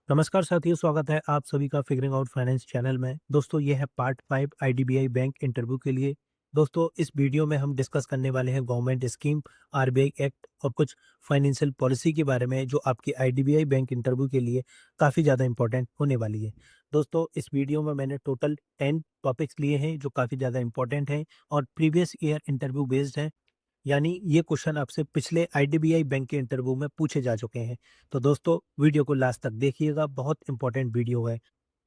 नमस्कार साथियों, स्वागत है आप सभी का फिगरिंग आउट फाइनेंस चैनल में। दोस्तों, ये है पार्ट 5 आईडीबीआई बैंक इंटरव्यू के लिए। दोस्तों, इस वीडियो में हम डिस्कस करने वाले हैं गवर्नमेंट स्कीम, आरबीआई एक्ट और कुछ फाइनेंशियल पॉलिसी के बारे में जो आपकी आईडीबीआई बैंक इंटरव्यू के लिए काफ़ी ज़्यादा इंपॉर्टेंट होने वाली है। दोस्तों, इस वीडियो में मैंने टोटल 10 टॉपिक्स लिए हैं जो काफ़ी ज़्यादा इंपॉर्टेंट हैं और प्रीवियस ईयर इंटरव्यू बेस्ड हैं। यानी ये क्वेश्चन आपसे पिछले आईडीबीआई बैंक के इंटरव्यू में पूछे जा चुके हैं। तो दोस्तों, वीडियो को लास्ट तक देखिएगा, बहुत इंपॉर्टेंट वीडियो है।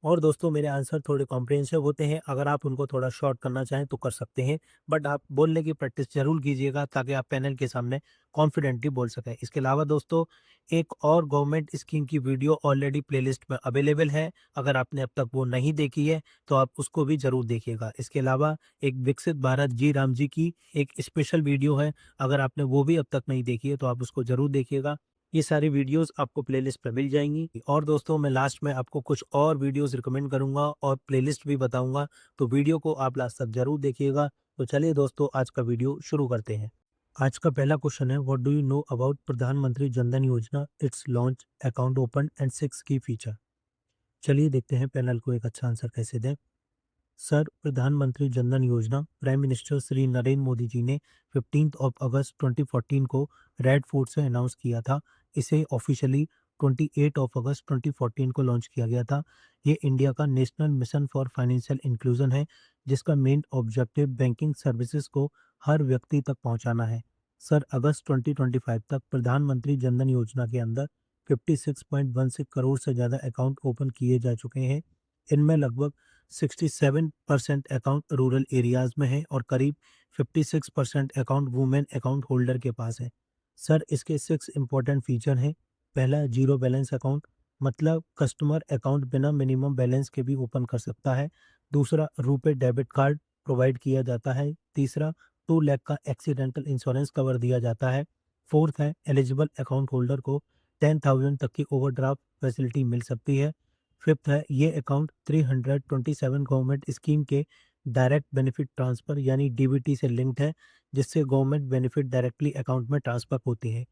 और दोस्तों, मेरे आंसर थोड़े कॉम्प्रिहेंसिव होते हैं, अगर आप उनको थोड़ा शॉर्ट करना चाहें तो कर सकते हैं, बट आप बोलने की प्रैक्टिस ज़रूर कीजिएगा ताकि आप पैनल के सामने कॉन्फिडेंटली बोल सकें। इसके अलावा दोस्तों, एक और गवर्नमेंट स्कीम की वीडियो ऑलरेडी प्लेलिस्ट में अवेलेबल है, अगर आपने अब तक वो नहीं देखी है तो आप उसको भी ज़रूर देखिएगा। इसके अलावा एक विकसित भारत जी राम जी की एक स्पेशल वीडियो है, अगर आपने वो भी अब तक नहीं देखी है तो आप उसको ज़रूर देखिएगा। ये सारी वीडियोस आपको प्लेलिस्ट पे मिल जाएँगी और दोस्तों, मैं लास्ट में आपको कुछ और वीडियोस रिकमेंड करूँगा और प्लेलिस्ट भी बताऊँगा, तो वीडियो को आप लास्ट तक ज़रूर देखिएगा। तो चलिए दोस्तों, आज का वीडियो शुरू करते हैं। आज का पहला क्वेश्चन है, what do you know about प्रधानमंत्री जन धन योजना, it's launch, account open and 6 की फीचर। चलिए देखते हैं पैनल को एक अच्छा आंसर कैसे दें। सर, प्रधानमंत्री जन धन योजना प्राइम मिनिस्टर श्री नरेंद्र मोदी जी ने 15 ऑफ अगस्त 2014 को रेड फोर्ट से अनाउंस किया था। इसे ऑफिशियली 28 ऑफ अगस्त 2014 को लॉन्च किया गया था। ये इंडिया का national mission for financial inclusion है, जिसका मेन ऑब्जेक्टिव बैंकिंग सर्विसेज को हर व्यक्ति तक पहुंचाना है। सर, अगस्त 2025 तक प्रधानमंत्री जन धन योजना के अंदर 56.16 करोड़ से ज़्यादा अकाउंट ओपन किए जा चुके हैं। इनमें लगभग 67% अकाउंट रूरल एरियाज में है और करीब 56% अकाउंट वुमेन अकाउंट होल्डर के पास है। सर, इसके 6 इंपॉर्टेंट फीचर हैं। पहला, जीरो बैलेंस अकाउंट, मतलब कस्टमर अकाउंट बिना मिनिमम बैलेंस के भी ओपन कर सकता है। दूसरा, रुपे डेबिट कार्ड प्रोवाइड किया जाता है। तीसरा, 2 लाख का एक्सीडेंटल इंश्योरेंस कवर दिया जाता है। फोर्थ है, एलिजिबल अकाउंट होल्डर को 10,000 तक की ओवरड्राफ्ट फैसिलिटी मिल सकती है। फिफ्थ है, ये अकाउंट 327 गवर्नमेंट स्कीम के डायरेक्ट बेनिफिट ट्रांसफ़र यानी डीबीटी से लिंक्ड है, जिससे गवर्नमेंट बेनिफिट डायरेक्टली अकाउंट में ट्रांसफ़र होती है।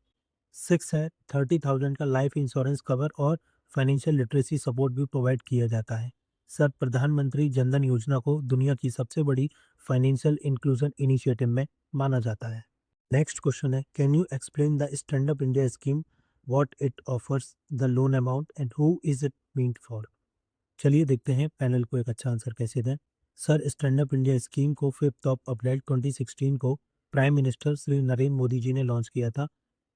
सिक्स है, 30,000 का लाइफ इंश्योरेंस कवर और फाइनेंशियल लिटरेसी सपोर्ट भी प्रोवाइड किया जाता है। सर, प्रधानमंत्री जनधन योजना को दुनिया की सबसे बड़ी फाइनेंशियल इंक्लूजन इनिशिएटिव में माना जाता है। नेक्स्ट क्वेश्चन है, can you explain the stand up India scheme, what it offers, the loan amount and who is it meant for. चलिए देखते हैं पैनल को एक अच्छा आंसर कैसे दें। Sir, stand up India scheme को 5 अप्रैल 2016 को प्राइम मिनिस्टर श्री नरेंद्र मोदी जी ने लॉन्च किया था।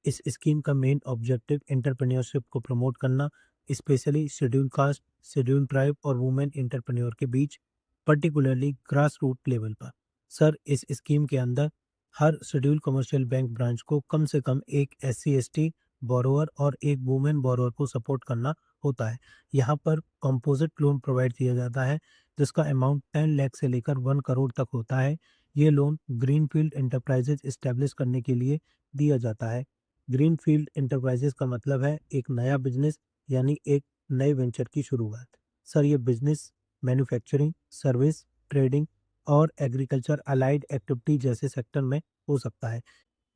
इस स्कीम का मेन ऑब्जेक्टिव एंटरप्रेन्योरशिप को प्रमोट करना, specially schedule caste, schedule tribe और वुमेन एंटरप्रेन्योर के बीच, पर्टिकुलरली ग्रास रूट लेवल पर। सर, इस स्कीम के अंदर हर शेड्यूल कमर्शियल बैंक ब्रांच को कम से कम एक SC/ST बोरोअर और एक वुमेन बोरोअर को सपोर्ट करना होता है। यहाँ पर कंपोजिट लोन प्रोवाइड किया जाता है, जिसका अमाउंट 10 लाख से लेकर 1 करोड़ तक होता है। ये लोन ग्रीनफील्ड एंटरप्राइजेज एस्टेब्लिश करने के लिए दिया जाता है। ग्रीनफील्ड एंटरप्राइजेज का मतलब है एक नया बिजनेस, यानी एक नए वेंचर की शुरुआत। सर, ये बिजनेस मैन्युफैक्चरिंग, सर्विस, ट्रेडिंग और एग्रीकल्चर अलाइड एक्टिविटी जैसे सेक्टर में हो सकता है।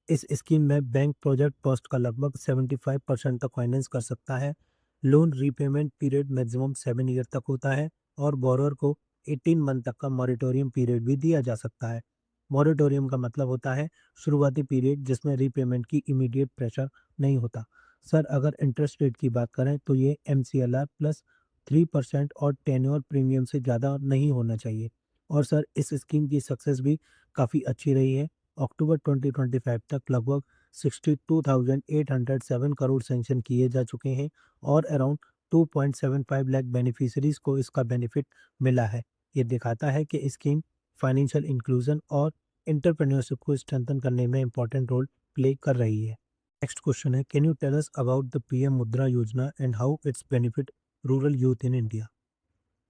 इस स्कीम में बैंक प्रोजेक्ट कॉस्ट का लगभग 75% तक फाइनेंस कर सकता है। Loan repayment period maximum 7 year तक होता है और बोरोअर को 18 मंथ तक का मॉरेटोरियम पीरियड भी दिया जा सकता है। मॉरेटोरियम का मतलब होता है शुरुआती पीरियड जिसमें रीपेमेंट की इमीडिएट प्रेशर नहीं होता। सर, अगर इंटरेस्ट रेट की बात करें तो ये MCLR प्लस 3% और टेन्योर प्रीमियम से ज़्यादा नहीं होना चाहिए। और सर, इस स्कीम की सक्सेस भी काफ़ी अच्छी रही है। अक्टूबर 2025 तक लगभग 62,807 करोड़ सैंक्शन किए जा चुके हैं और अराउंड 2.75 लाख बेनिफिशियरीज को इसका बेनिफिट मिला है। ये दिखाता है कि स्कीम फाइनेंशियल इंक्लूजन और एंटरप्रेन्योरशिप को स्ट्रेंथन करने में इंपॉर्टेंट रोल प्ले कर रही है। नेक्स्ट क्वेश्चन है, can you tell us about the PM Mudra Yojana and how its benefit rural youth in India.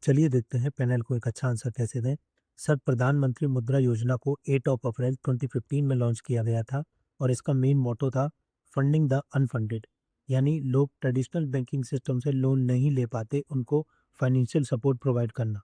चलिए देखते हैं पैनल को एक अच्छा आंसर कैसे दें। सर, प्रधानमंत्री मुद्रा योजना को 8 ऑफ अप्रैल 2015 में लॉन्च किया गया था और इसका मेन मोटो था फंडिंग द अनफंडेड, यानी लोग ट्रेडिशनल बैंकिंग सिस्टम से लोन नहीं ले पाते, उनको फाइनेंशियल सपोर्ट प्रोवाइड करना।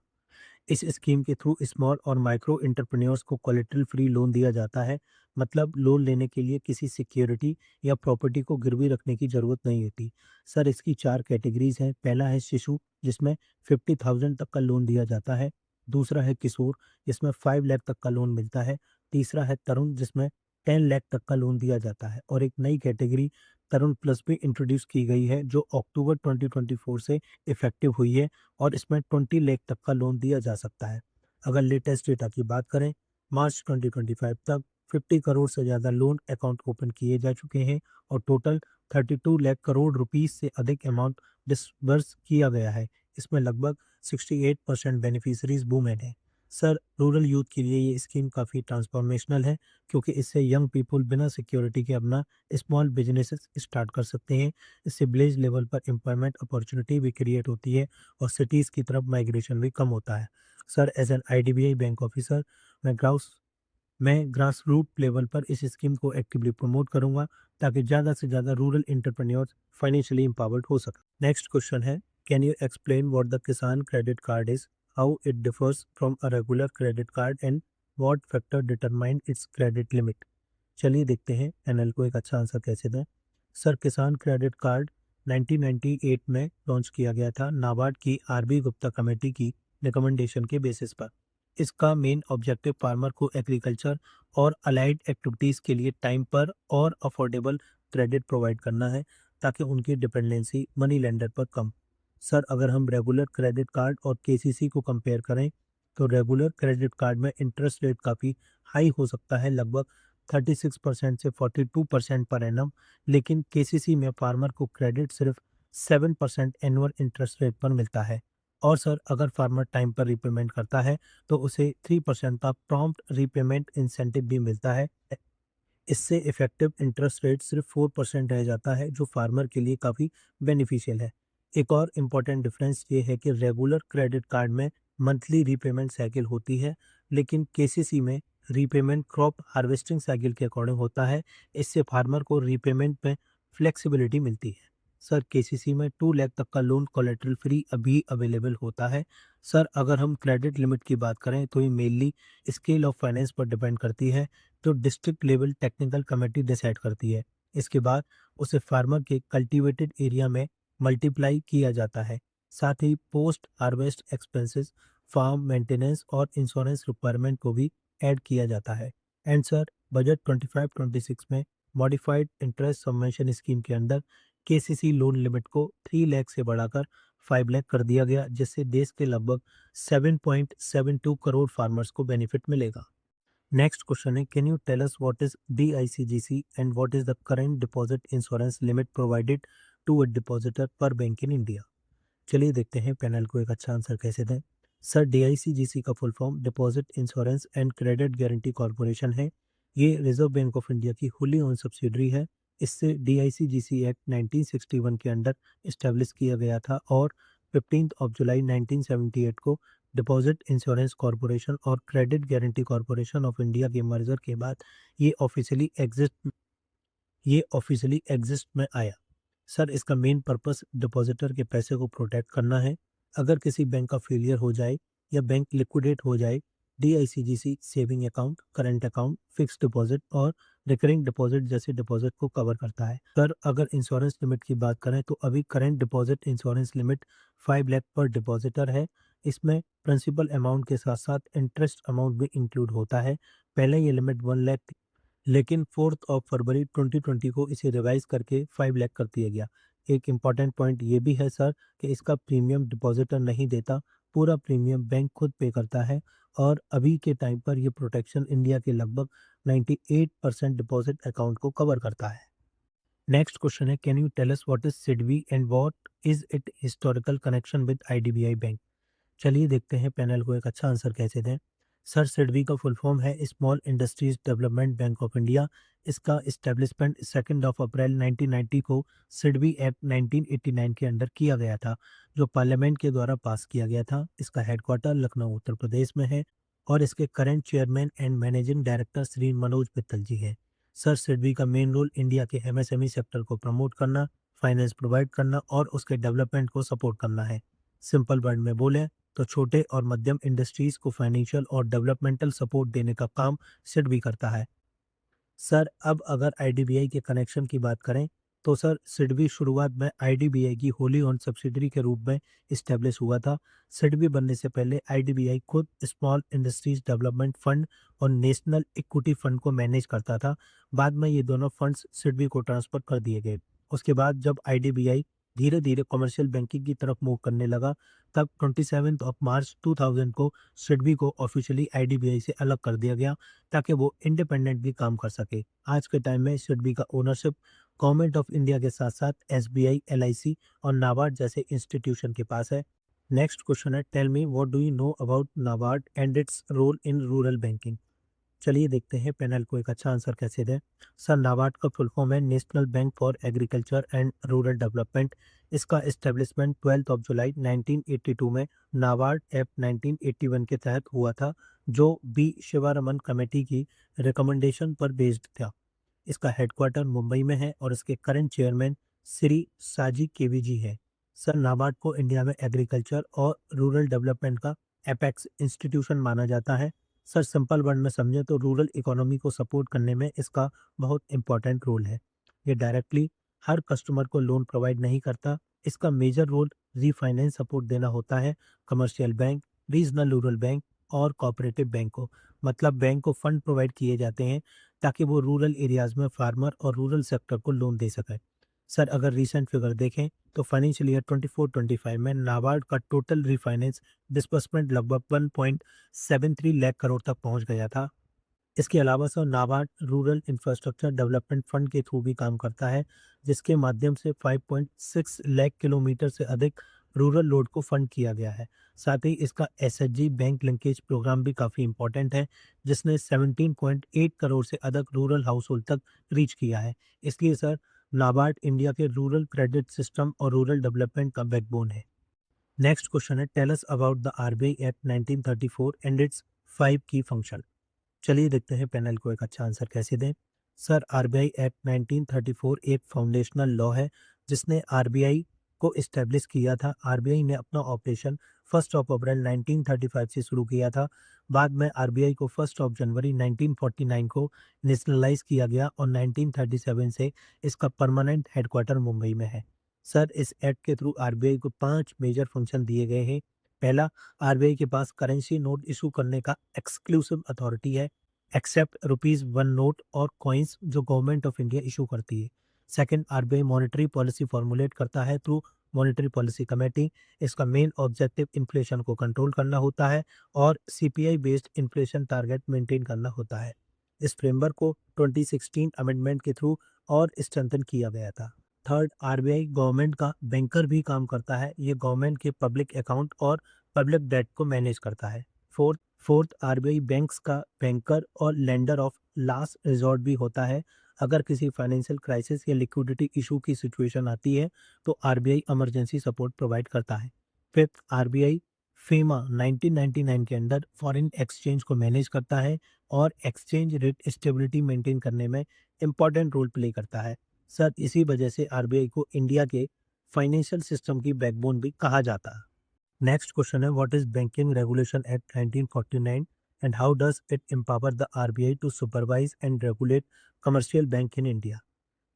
इस स्कीम के थ्रू स्मॉल और माइक्रो एंटरप्रेन्योर्स को कोलेटरल फ्री लोन दिया जाता है। मतलब लोन लेने के लिए किसी सिक्योरिटी या प्रॉपर्टी को गिरवी रखने की ज़रूरत नहीं होती। सर इसकी 4 कैटेगरीज़ हैं। पहला है शिशु, जिसमें 50,000 तक का लोन दिया जाता है। दूसरा है किशोर, जिसमें 5 लाख तक का लोन मिलता है। तीसरा है तरुण, जिसमें 10 लाख तक का लोन दिया जाता है। और एक नई कैटेगरी तरुण प्लस भी इंट्रोड्यूस की गई है, जो अक्टूबर 2024 से इफ़ेक्टिव हुई है और इसमें 20 लाख तक का लोन दिया जा सकता है। अगर लेटेस्ट डेटा की बात करें, मार्च 2025 तक 50 करोड़ से ज़्यादा लोन अकाउंट ओपन किए जा चुके हैं और टोटल 32 लाख करोड़ रुपीस से अधिक अमाउंट डिसबर्स किया गया है। इसमें लगभग 68% बेनिफिशरीज वुमेन हैं। सर रूरल यूथ के लिए ये स्कीम काफ़ी ट्रांसफॉर्मेशनल है, क्योंकि इससे यंग पीपल बिना सिक्योरिटी के अपना स्मॉल बिजनेसेस स्टार्ट कर सकते हैं। इससे विलेज लेवल पर एम्प्लॉयमेंट अपॉर्चुनिटी भी क्रिएट होती है और सिटीज़ की तरफ माइग्रेशन भी कम होता है। Sir as an IDBI bank officer मैं ग्राउस मैं ग्रास रूट लेवल पर इस स्कीम को एक्टिवली प्रमोट करूंगा, ताकि ज़्यादा से ज़्यादा रूरल एंटरप्रेन्योर्स फाइनेंशियली एम्पावर्ड हो सके। नेक्स्ट क्वेश्चन है, can you explain what the Kisan credit card is, how it differs from a regular credit card and what factor determine its credit limit. चलिए देखते हैं एनएल को एक अच्छा आंसर कैसे दें। सर किसान क्रेडिट कार्ड 1998 में लॉन्च किया गया था नाबार्ड की आरबी गुप्ता कमेटी की रिकमेंडेशन के बेसिस पर। इसका मेन ऑब्जेक्टिव फार्मर को एग्रीकल्चर और अलाइड एक्टिविटीज़ के लिए टाइम पर और अफोर्डेबल क्रेडिट प्रोवाइड करना है, ताकि उनकी डिपेंडेंसी मनी लेंडर पर कम। सर अगर हम रेगुलर क्रेडिट कार्ड और केसीसी को कंपेयर करें, तो रेगुलर क्रेडिट कार्ड में इंटरेस्ट रेट काफ़ी हाई हो सकता है, लगभग 36% से 42% पर एनम। लेकिन केसीसी में फार्मर को क्रेडिट सिर्फ 7% एनुअल इंटरेस्ट रेट पर मिलता है। और सर अगर फार्मर टाइम पर रीपेमेंट करता है, तो उसे 3% का प्रॉम्प्ट रीपेमेंट इंसेंटिव भी मिलता है। इससे इफेक्टिव इंटरेस्ट रेट सिर्फ 4% रह जाता है, जो फार्मर के लिए काफ़ी बेनिफिशियल है। एक और इम्पॉर्टेंट डिफरेंस ये है कि रेगुलर क्रेडिट कार्ड में मंथली रीपेमेंट साइकिल होती है, लेकिन केसीसी में रीपेमेंट क्रॉप हार्वेस्टिंग साइकिल के अकॉर्डिंग होता है। इससे फार्मर को रीपेमेंट में फ्लेक्सिबिलिटी मिलती है। सर केसीसी में 2 लाख तक का लोन कोलेटरल फ्री अभी अवेलेबल होता है। सर अगर हम क्रेडिट लिमिट की बात करें, तो ये मेनली स्केल ऑफ फाइनेंस पर डिपेंड करती है, जो district level technical committee decide करती है। इसके बाद उसे फार्मर के कल्टीवेटेड एरिया में मल्टीप्लाई किया जाता है। साथ ही post harvest expenses, farm maintenance और इंश्योरेंस रिक्वायरमेंट को भी ऐड किया जाता है। एंड सर बजट 25-26 में मॉडिफाइड इंटरेस्ट सबवेंशन स्कीम के अंदर केसीसी लोन लिमिट को 3 लाख से बढ़ाकर 5 लाख कर दिया गया, जिससे देश के लगभग 7.72 करोड़ फार्मर्स को बेनिफिट मिलेगा। नेक्स्ट क्वेश्चन है, can you tell us what is DICGC and what is the current deposit insurance limit provided to a depositor per bank in India. चलिए देखते हैं पैनल को एक अच्छा आंसर कैसे दें। सर डीआईसीजीसी का full form deposit insurance and credit guarantee corporation है। ये रिजर्व बैंक ऑफ इंडिया की होली ओन सब्सिडरी है। इससे डीआईसीजीसी एक्ट 1961 के अंडर इस्टेब्लिश किया गया था और 15 जुलाई 1978 को डिपॉजिट इंश्योरेंस कॉरपोरेशन और credit guarantee corporation of India के मर्जर के बाद ये ऑफिशियली एग्जिस्ट में आया। सर इसका मेन पर्पस डिपॉजिटर के पैसे को प्रोटेक्ट करना है। अगर किसी बैंक का फेलियर हो जाए या बैंक लिक्विडेट हो जाए, DICGC saving account, current account, fix deposit और रिकरिंग डिपॉजिट जैसे डिपॉजिट को कवर करता है। सर अगर इंश्योरेंस लिमिट की बात करें, तो अभी current deposit insurance limit 5 lakh पर डिपॉजिटर है। इसमें प्रिंसिपल अमाउंट के साथ साथ इंटरेस्ट अमाउंट भी इंक्लूड होता है। पहले ये लिमिट 1 लाख थी, लेकिन 4 फरवरी 2020 को इसे रिवाइज करके 5 लाख कर दिया गया। एक इम्पॉर्टेंट पॉइंट ये भी है सर, कि इसका प्रीमियम डिपॉजिटर नहीं देता, पूरा प्रीमियम बैंक खुद पे करता है। और अभी के टाइम पर ये प्रोटेक्शन इंडिया के लगभग 98% डिपॉजिट अकाउंट को कवर करता है। नेक्स्ट क्वेश्चन है, can you tell us what is SIDBI and what is it historical connection with IDBI bank. चलिए देखते हैं पैनल को एक अच्छा आंसर कैसे दें। सर सिडबी का फुल फॉर्म है small industries development bank of India. इसका इस्टेब्लिशमेंट 2 अप्रैल 1990 को सिडबी एक्ट 1989 के अंडर किया गया था, जो पार्लियामेंट के द्वारा पास किया गया था। इसका हेडक्वार्टर लखनऊ उत्तर प्रदेश में है और इसके current chairman and managing director Shri Manoj Mittal ji हैं। सर सिडबी का मेन रोल इंडिया के एमएसएमई सेक्टर को प्रमोट करना, फाइनेंस प्रोवाइड करना और उसके डेवलपमेंट को सपोर्ट करना है। सिंपल वर्ड में बोले तो छोटे और मध्यम इंडस्ट्रीज को फाइनेंशियल और डेवलपमेंटल सपोर्ट देने का काम सिडबी करता है। सर अब अगर आईडीबीआई के कनेक्शन की बात करें तो सर सिडबी शुरुआत में आईडीबीआई की होली ओन्ड सब्सिडरी के रूप में इस्टेब्लिश हुआ था। सिडबी बनने से पहले आईडीबीआई खुद स्मॉल इंडस्ट्रीज डेवलपमेंट फंड और नेशनल इक्विटी फंड को मैनेज करता था। बाद में ये दोनों फंड्स सिडबी को ट्रांसफर कर दिए गए। उसके बाद जब आईडीबीआई धीरे धीरे कमर्शियल बैंकिंग की तरफ मूव करने लगा, तब 27 मार्च 2000 को सिडबी को ऑफिशियली आईडीबीआई से अलग कर दिया गया ताकि वो इंडिपेंडेंटली काम कर सके। आज के टाइम में सिडबी का ओनरशिप गवर्नमेंट ऑफ इंडिया के साथ साथ एसबीआई, एलआईसी और नाबार्ड जैसे इंस्टीट्यूशन के पास है। नेक्स्ट क्वेश्चन है, tell me what do you know about NABARD and its role in rural banking. चलिए देखते हैं पैनल को एक अच्छा आंसर कैसे दें। सर नाबार्ड का फुल फॉर्म है national bank for agriculture and rural development. इसका एस्टेब्लिशमेंट 12 जुलाई 1982 में नाबार्ड एक्ट 1981 के तहत हुआ था, जो बी शिवारमन कमेटी की रिकमेंडेशन पर बेस्ड था। इसका हेडक्वार्टर मुंबई में है और इसके करंट चेयरमैन श्री साजी केवीजी है। सर नाबार्ड को इंडिया में एग्रीकल्चर और रूरल डेवलपमेंट का एपेक्स इंस्टीट्यूशन माना जाता है। सर सिंपल वर्ड में समझें तो रूरल इकोनॉमी को सपोर्ट करने में इसका बहुत इंपॉर्टेंट रोल है। ये डायरेक्टली हर कस्टमर को लोन प्रोवाइड नहीं करता। इसका मेजर रोल रीफाइनेंस सपोर्ट देना होता है commercial bank, regional rural bank और कोऑपरेटिव बैंक को। मतलब बैंक को फंड प्रोवाइड किए जाते हैं ताकि वो रूरल एरियाज में फार्मर और रूरल सेक्टर को लोन दे सकें। सर अगर रीसेंट फिगर देखें तो फाइनेंशियल ईयर 24-25 में नाबार्ड का टोटल रीफाइनेंस डिस्बर्समेंट लगभग 1.73 लाख करोड़ तक पहुंच गया था। इसके अलावा sir NABARD rural infrastructure development fund के थ्रू भी काम करता है, जिसके माध्यम से 5.6 लाख किलोमीटर से अधिक रूरल लोड को फंड किया गया है। साथ ही इसका एसएचजी बैंक लिंकेज प्रोग्राम भी काफ़ी इंपॉर्टेंट है, जिसने 17.8 करोड़ से अधिक रूरल हाउस होल्ड तक रीच किया है। इसलिए सर नाबार्ड इंडिया के रूरल क्रेडिट सिस्टम और रूरल डेवलपमेंट का बैकबोन है। नेक्स्ट क्वेश्चन है, tell us about the RBI act 1934 and its 5 की फंक्शन। चलिए देखते हैं पैनल को एक अच्छा आंसर कैसे दें। सर आरबीआई एक्ट 1934 एक फाउंडेशनल लॉ है जिसने आरबीआई को इस्टेब्लिश किया था। आरबीआई ने अपना ऑपरेशन 1 अप्रैल 1935 से शुरू किया था। बाद में आरबीआई को 1 जनवरी 1949 को नेशनलाइज किया गया और 1937 से इसका परमानेंट हेडक्वार्टर मुंबई में है। सर इस एक्ट के थ्रू आरबीआई को 5 मेजर फंक्शन दिए गए हैं। पहला, आरबीआई के पास करेंसी नोट इशू करने का एक्सक्लूसिव अथॉरिटी है, एक्सेप्ट ₹1 नोट और कॉइन्स जो गवर्नमेंट ऑफ इंडिया इशू करती है। Second, RBI monetary policy formulate करता है थ्रू मॉनेटरी पॉलिसी कमेटी। इसका मेन ऑब्जेक्टिव इन्फ्लेशन को कंट्रोल करना होता है और CPI based inflation target maintain करना होता है। इस फ्रेमवर्क को 2016 अमेंडमेंट के थ्रू और स्ट्रेंथन किया गया था। थर्ड, आरबीआई गवर्नमेंट का बैंकर भी काम करता है। ये गवर्नमेंट के पब्लिक अकाउंट और पब्लिक डेट को मैनेज करता है। फोर्थ, आरबीआई बैंक्स का बैंकर और लेंडर ऑफ लास्ट रिजॉर्ट भी होता है। अगर किसी फाइनेंशियल क्राइसिस या लिक्विडिटी इशू की सिचुएशन आती है तो आरबीआई इमरजेंसी सपोर्ट प्रोवाइड करता है। फिफ्थ, आरबीआई फेमा 1999 के अंदर फॉरेन एक्सचेंज को मैनेज करता है और एक्सचेंज रेट स्टेबिलिटी मेंटेन करने में इंपॉर्टेंट रोल प्ले करता है। सर इसी वजह से आरबीआई को इंडिया के फाइनेंशियल सिस्टम की बैकबोन भी कहा जाता है। नेक्स्ट क्वेश्चन है, what is banking regulation act 1949 and how does it empower the RBI to supervise and regulate commercial bank in India.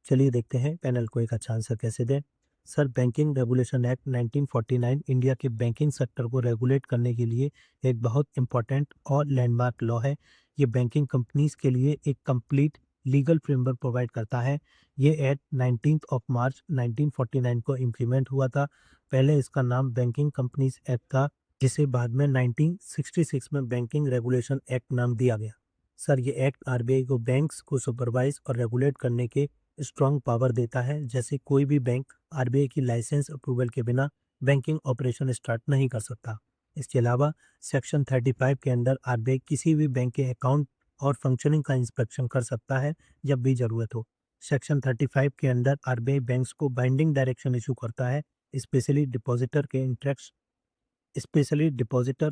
चलिए देखते हैं पैनल को एक अच्छा आंसर कैसे दें। Sir banking regulation act 1949 India के बैंकिंग सेक्टर को रेगुलेट करने के लिए एक बहुत इंपॉर्टेंट और लैंडमार्क लॉ है। ये बैंकिंग कंपनीज के लिए एक कंप्लीट लीगल फ्रेमवर्क प्रोवाइड करता है। ये एक्ट 19 मार्च 1949 को इम्प्लीमेंट हुआ था। पहले इसका नाम बैंकिंग कंपनीज एक्ट था, जिसे बाद में 1966 में बैंकिंग रेगुलेशन एक्ट नाम दिया गया। सर ये एक्ट आरबीआई को बैंक्स को सुपरवाइज और रेगुलेट करने के स्ट्रॉन्ग पावर देता है। जैसे कोई भी बैंक आरबीआई की लाइसेंस अप्रूवल के बिना बैंकिंग ऑपरेशन स्टार्ट नहीं कर सकता। इसके अलावा सेक्शन 35 के अंदर आरबीआई किसी भी बैंक के अकाउंट और फंक्शनिंग का इंस्पेक्शन कर सकता है जब भी जरूरत हो। सेक्शन 35 के अंदर आरबीआई बैंक्स को बाइंडिंग डायरेक्शन इशू करता है, स्पेशली डिपॉजिटर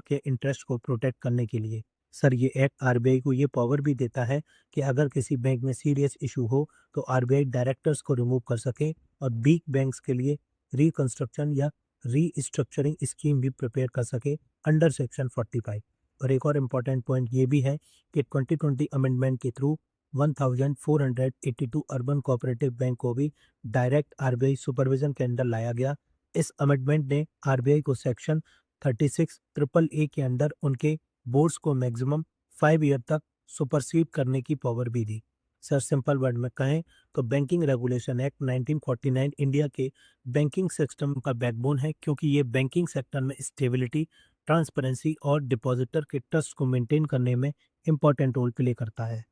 के इंटरेस्ट को प्रोटेक्ट करने के लिए। सर ये एक्ट आरबीआई को ये पावर भी देता है कि अगर किसी बैंक में सीरियस इशू हो तो आरबीआई डायरेक्टर्स को रिमूव कर सके और वीक बैंक्स के लिए रिकंस्ट्रक्शन या रीस्ट्रक्चरिंग स्कीम भी प्रिपेयर कर सके अंडर सेक्शन 45। और एक और इम्पॉर्टेंट पॉइंट ये भी है कि 2020 अमेंडमेंट के थ्रू 1482 अर्बन कोऑपरेटिव बैंक को भी डायरेक्ट आरबीआई सुपरविजन के अंडर लाया गया। इस अमेंडमेंट ने आरबीआई को सेक्शन 36 ट्रिपल ए के अंडर उनके बोर्ड्स को मैक्सिमम 5 ईयर तक सुपरसीड करने की पावर भी दी। सर सिंपल वर्ड में कहें तो बैंकिंग रेगुलेशन एक्ट 1949 इंडिया के बैंकिंग सिस्टम का बैकबोन है, क्योंकि ये बैंकिंग सेक्टर में स्टेबिलिटी, ट्रांसपेरेंसी और डिपॉजिटर के ट्रस्ट को मेंटेन करने में इंपॉर्टेंट रोल प्ले करता है।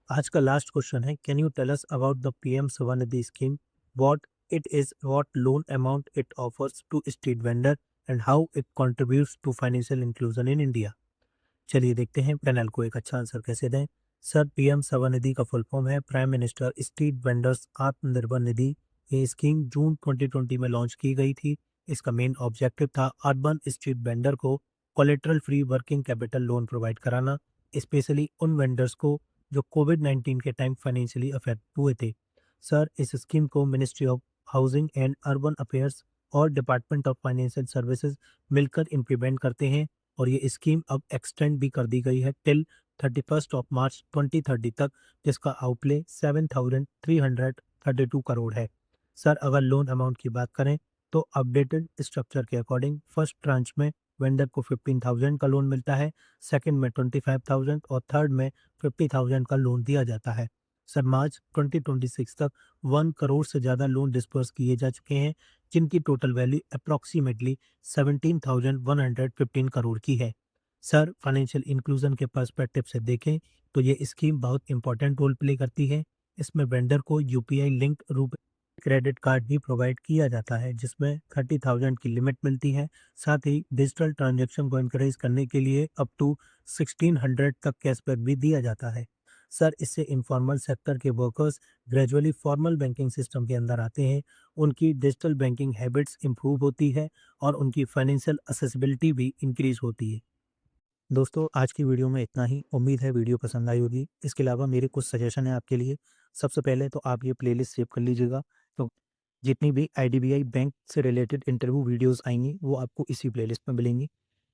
आज का लास्ट क्वेश्चन है, can you tell us about the PM Svanidhi scheme, what it is, what loan amount it offers to street vendor and how it contributes to financial inclusion in India. चलिए देखते हैं panel को एक अच्छा answer कैसे दें। Sir PM Svanidhi का full form है prime minister street vendors Atmanirbhar Nidhi. ये स्कीम जून 2020 में लॉन्च की गई थी। इसका मेन ऑब्जेक्टिव था अर्बन स्ट्रीट वेंडर को collateral free working capital loan provide कराना, स्पेशली उन वेंडर्स को जो कोविड-19 के टाइम फाइनेंशियली अफेक्ट हुए थे। सर इस स्कीम को ministry of housing and urban affairs और डिपार्टमेंट ऑफ फाइनेंशियल सर्विसेज मिलकर इम्प्लीमेंट करते हैं, और ये स्कीम अब एक्सटेंड भी कर दी गई है टिल 31 ऑफ मार्च 2030 तक, जिसका आउटले 7,332 करोड़ है। सर अगर लोन अमाउंट की बात करें तो अपडेटेड स्ट्रक्चर के अकॉर्डिंग फर्स्ट ट्रांच में वेंडर को 15,000 का लोन मिलता है, सेकंड में 25,000 और थर्ड में 50,000 का लोन दिया जाता है। सर मार्च 2026 तक 1 करोड़ से ज़्यादा लोन डिस्पर्स किए जा चुके हैं, जिनकी टोटल वैल्यू अप्रॉक्सीमेटली 17,115 करोड़ की है। सर फाइनेंशियल इंक्लूजन के पर्सपेक्टिव से देखें तो ये स्कीम बहुत इंपॉर्टेंट रोल प्ले करती है। इसमें वेंडर को यूपीआई लिंक्ड रूप क्रेडिट कार्ड भी प्रोवाइड किया जाता है, जिसमें 30,000 की लिमिट मिलती है। साथ ही डिजिटल ट्रांजैक्शन को इंकरेज करने के लिए अप टू 1600 तक कैशबैक भी दिया जाता है। सर इससे इनफॉर्मल सेक्टर के workers gradually formal banking system के अंदर आते हैं, उनकी डिजिटल बैंकिंग हैबिट्स इंप्रूव होती है और उनकी फाइनेंशियल असेसिबिलिटी भी इंक्रीज होती है। दोस्तों आज की वीडियो में इतना ही। उम्मीद है वीडियो पसंद आई होगी। इसके अलावा मेरे कुछ सजेशन है आपके लिए। सबसे पहले तो आप ये प्लेलिस्ट सेव कर लीजिएगा, तो जितनी भी आईडीबीआई बैंक से रिलेटेड इंटरव्यू वीडियोस आएंगी वो आपको इसी प्लेलिस्ट में मिलेंगी।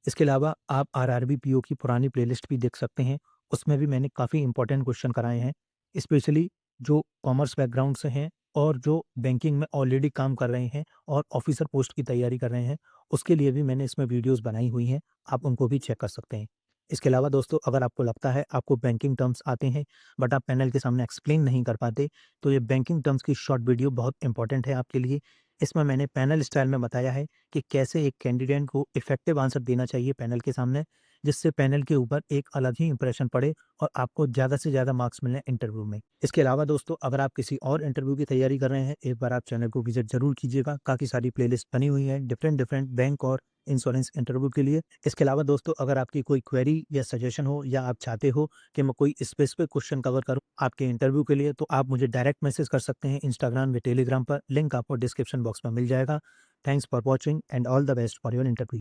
इसके अलावा आप आरआरबी पीओ की पुरानी प्लेलिस्ट भी देख सकते हैं। उसमें भी मैंने काफ़ी इंपॉर्टेंट क्वेश्चन कराए हैं, स्पेशली जो कॉमर्स बैकग्राउंड से हैं और जो बैंकिंग में ऑलरेडी काम कर रहे हैं और ऑफिसर पोस्ट की तैयारी कर रहे हैं, उसके लिए भी मैंने इसमें वीडियोस बनाई हुई हैं, आप उनको भी चेक कर सकते हैं। इसके अलावा दोस्तों अगर आपको लगता है आपको बैंकिंग टर्म्स आते हैं बट आप पैनल के सामने एक्सप्लेन नहीं कर पाते, तो ये बैंकिंग टर्म्स की शॉर्ट वीडियो बहुत इंपॉर्टेंट है आपके लिए। इसमें मैंने पैनल स्टाइल में बताया है कि कैसे एक कैंडिडेट को इफेक्टिव आंसर देना चाहिए पैनल के सामने, जिससे पैनल के ऊपर एक अलग ही इंप्रेशन पड़े और आपको ज़्यादा से ज़्यादा मार्क्स मिलें इंटरव्यू में। इसके अलावा दोस्तों अगर आप किसी और इंटरव्यू की तैयारी कर रहे हैं, एक बार आप चैनल को विजिट जरूर कीजिएगा। काफ़ी सारी प्लेलिस्ट बनी हुई है डिफरेंट डिफरेंट बैंक और इंश्योरेंस इंटरव्यू के लिए। इसके अलावा दोस्तों अगर आपकी कोई क्वेरी या सजेशन हो या आप चाहते हो कि मैं कोई स्पेसिफिक क्वेश्चन कवर करूं आपके इंटरव्यू के लिए, तो आप मुझे डायरेक्ट मैसेज कर सकते हैं इंस्टाग्राम या टेलीग्राम पर। लिंक आपको डिस्क्रिप्शन बॉक्स में मिल जाएगा। Thanks for watching and all the best for your interview.